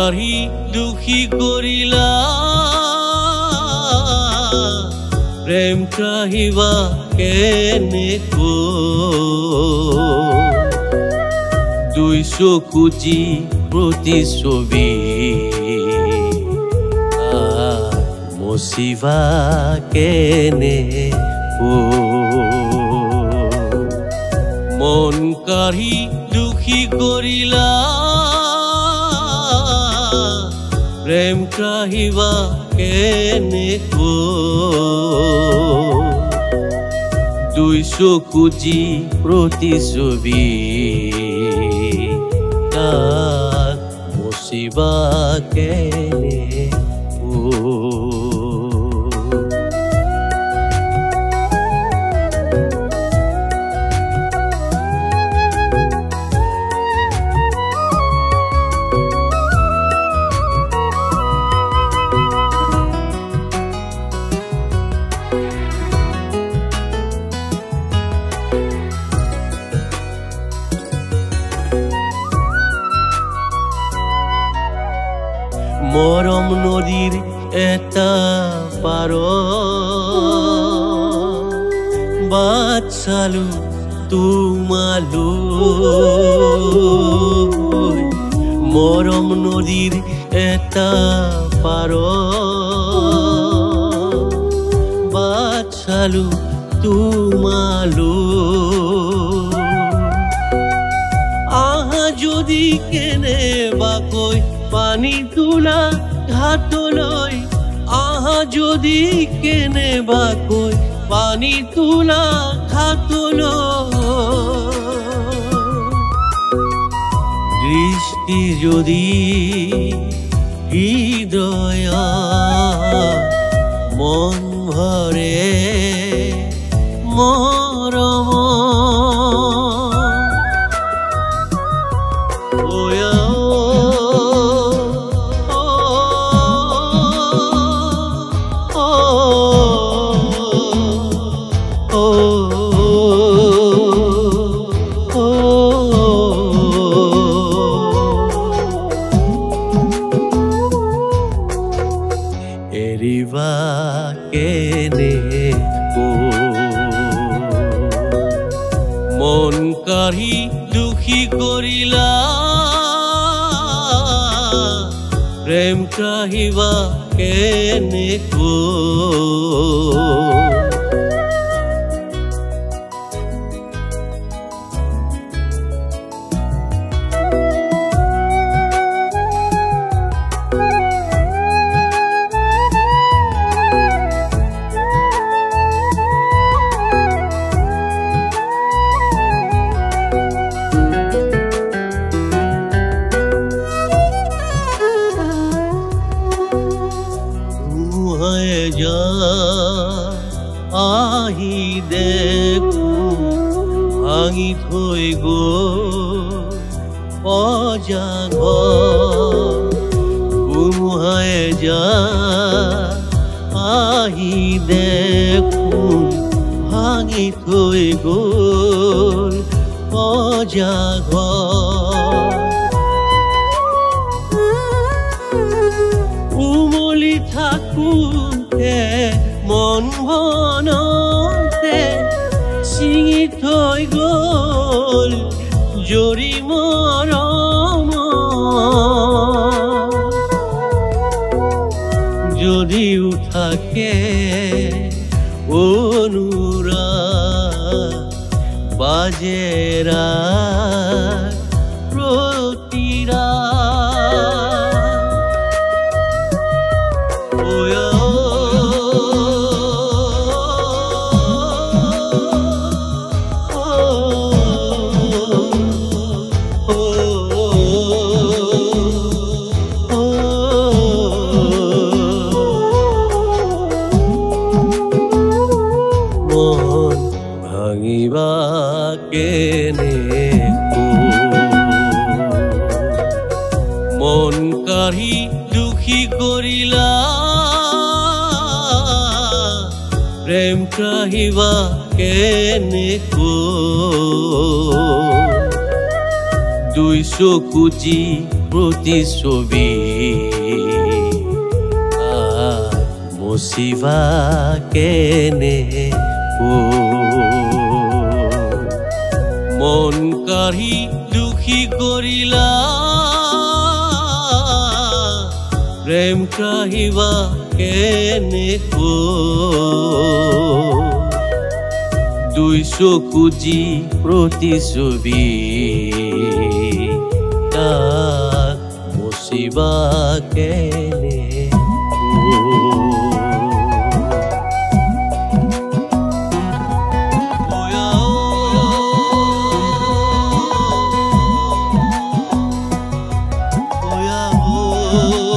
কাঢ়ি দুখী কৰিলা প্ৰেম কাহিবা কেনেকৈ দুই চকুজি প্ৰতিচ্ছবি মচিবা মন কাঢ়ি দুখী কৰিলা প্ৰেম কাহিবা কেনেকৈ দুই চকুজি প্ৰতিচ্ছবি তাক মচিবা মৰম নদীৰ এটা পাৰ বাট চালো তোমালৈ মৰম নদীৰ এটা পাৰ বাট চালো তোমালৈ আহা যদি কেনেবাকৈ পানী তোলা ঘাটলৈ আহা যদি কেনেবাকৈ পানী তোলা ঘাটলৈ দৃষ্টি যদি হৃদয় মন ভৰে মৰম এৰিবা মন কাঢ়ি দুখী কৰিলা প্ৰেম কাহিবা কেনেকৈ আহি দেখো ভাঙি থৈ গ'ল অজা ঘৰ ধুমুহাই যা আহি দেখো ভাঙি থৈ গ'ল অজা ঘৰ উমলি থাকোঁতে মন ভনতে ছিঙি থৈ গ'ল জৰি মৰম যদিও থাকে অনুৰাগ বাজেৰা প্ৰতিৰা ভাঙিবা মন কাঢ়ি দুখী কৰিলা প্ৰেম কাহিবা কেনেকৈ দুই চকুজি প্ৰতিচ্ছবি মচিবা কেনে মন কাঢ়ি দুখী কৰিলা প্ৰেম কাঢ়িবা কেনেকৈ দুই চকু যি প্ৰতিচ্ছবি তাক মচিবা কেনে oh